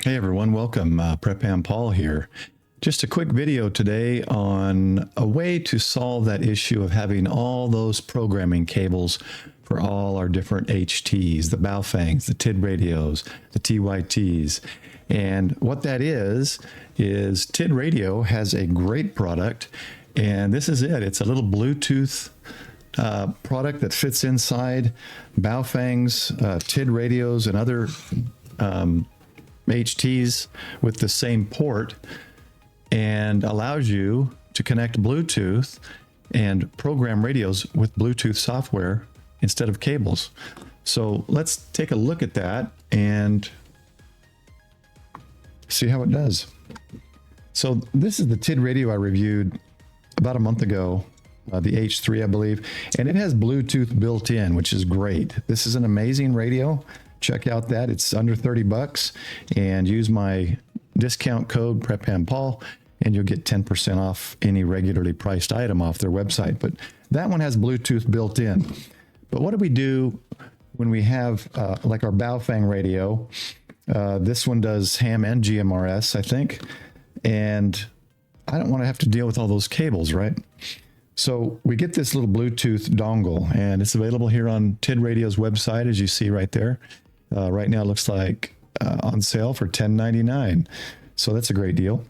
Hey everyone, welcome. PREPAM Paul here. Just a quick video today on a way to solve that issue of having all those programming cables for all our different HTs, the Baofangs, the TidRadios, the TYTs. And what that is TidRadio has a great product, and this is it. It's a little Bluetooth product that fits inside Baofangs, TidRadios, and other HTs with the same port, and allows you to connect Bluetooth and program radios with Bluetooth software instead of cables. So let's take a look at that and see how it does. So this is the TidRadio I reviewed about a month ago, the H3 I believe, and it has Bluetooth built in, which is great. This is an amazing radio. Check out that. It's under 30 bucks, and use my discount code PREPAMPaul and you'll get 10% off any regularly priced item off their website. But that one has Bluetooth built in. But what do we do when we have like our Baofeng radio? This one does ham and GMRS, I think, and I don't want to have to deal with all those cables, right? So we get this little Bluetooth dongle, and it's available here on TidRadio's website, as you see right there. Right now it looks like on sale for $10.99. So that's a great deal.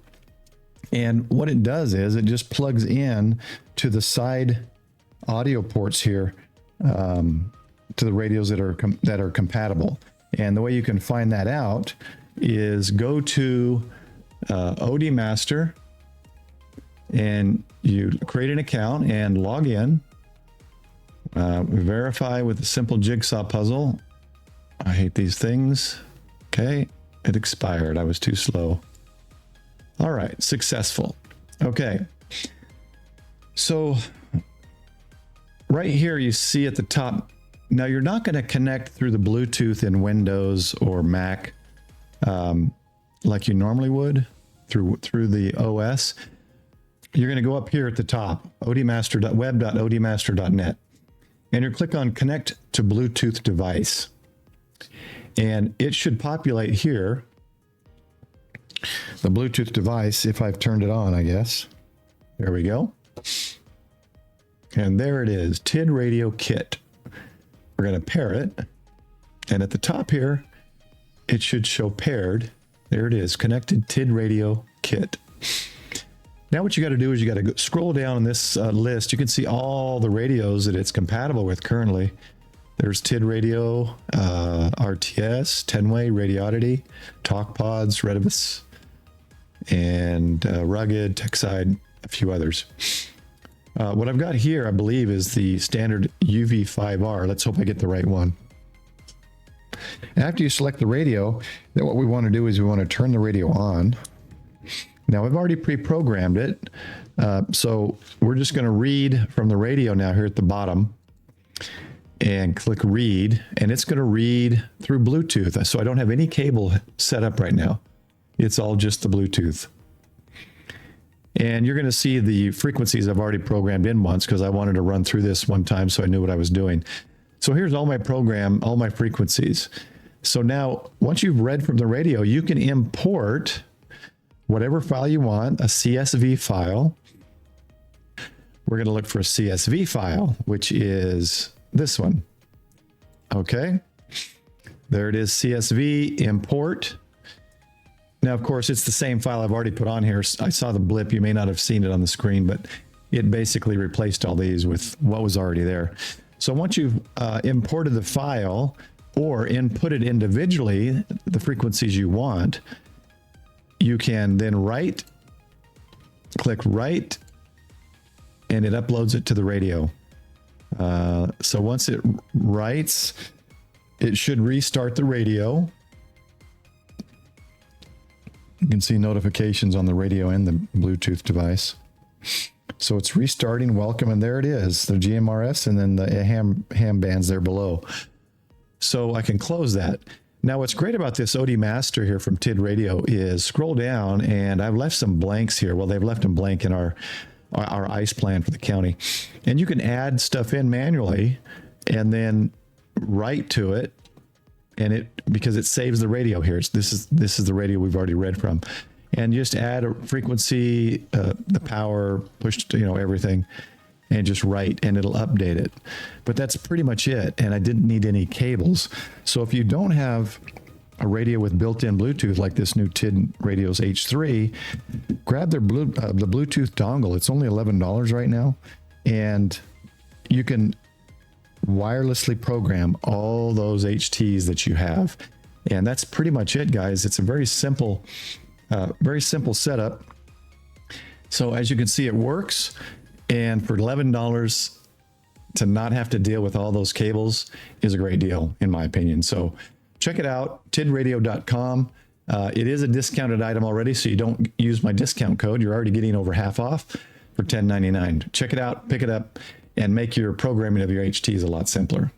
And what it does is it just plugs in to the side audio ports here, to the radios that are compatible. And the way you can find that out is go to OD Master, and you create an account and log in. Verify with a simple jigsaw puzzle. I hate these things. Okay, it expired. I was too slow. All right, successful. Okay, so right here you see at the top. Now you're not going to connect through the Bluetooth in Windows or Mac like you normally would through the OS. You're going to go up here at the top, web.odmaster.net, and you click on Connect to Bluetooth Device. And it should populate here, the Bluetooth device, if I've turned it on, I guess. There we go. And there it is, TidRadio Kit. We're going to pair it. And at the top here, it should show paired. There it is, Connected TidRadio Kit. Now what you got to do is you got to scroll down in this list. You can see all the radios that it's compatible with currently. There's TidRadio, RTS, 10-way, Radioddity, TalkPods, Redibus, and Rugged, TechSide, a few others. What I've got here, I believe, is the standard UV5R. Let's hope I get the right one. After you select the radio, then what we want to do is we want to turn the radio on. Now, I've already pre-programmed it, so we're just going to read from the radio now here at the bottom, and click read, and it's going to read through Bluetooth. So I don't have any cable set up right now. It's all just the Bluetooth. And you're going to see the frequencies I've already programmed in once, because I wanted to run through this one time so I knew what I was doing. So here's all my program, all my frequencies. So now, once you've read from the radio, you can import whatever file you want, a CSV file. We're going to look for a CSV file, which is this one. Okay, there it is, CSV, import. Now, of course, it's the same file I've already put on here. I saw the blip. You may not have seen it on the screen, but it basically replaced all these with what was already there. So once you've imported the file or input it individually, the frequencies you want, you can then write, click write, and it uploads it to the radio. So once it writes, it should restart the radio. You can see notifications on the radio and the Bluetooth device. So it's restarting, welcome, and there it is, the GMRS and then the ham bands there below. So I can close that. Now what's great about this OD Master here from TidRadio is scroll down, and I've left some blanks here. Well, they've left them blank in our ICE plan for the county. And you can add stuff in manually and then write to it and because it saves the radio here. This is the radio we've already read from, and just add a frequency, the power, push, everything, and just write, and it'll update it. But that's pretty much it. And I didn't need any cables. So if you don't have a radio with built-in Bluetooth like this new TidRadio's H3, grab the Bluetooth dongle. It's only $11 right now, and you can wirelessly program all those HTs that you have. And that's pretty much it, guys. It's a very simple setup. So as you can see, it works. And for $11 to not have to deal with all those cables is a great deal, in my opinion. So check it out, tidradio.com. It is a discounted item already, so you don't use my discount code. You're already getting over half off for $10.99. Check it out, pick it up, and make your programming of your HTs a lot simpler.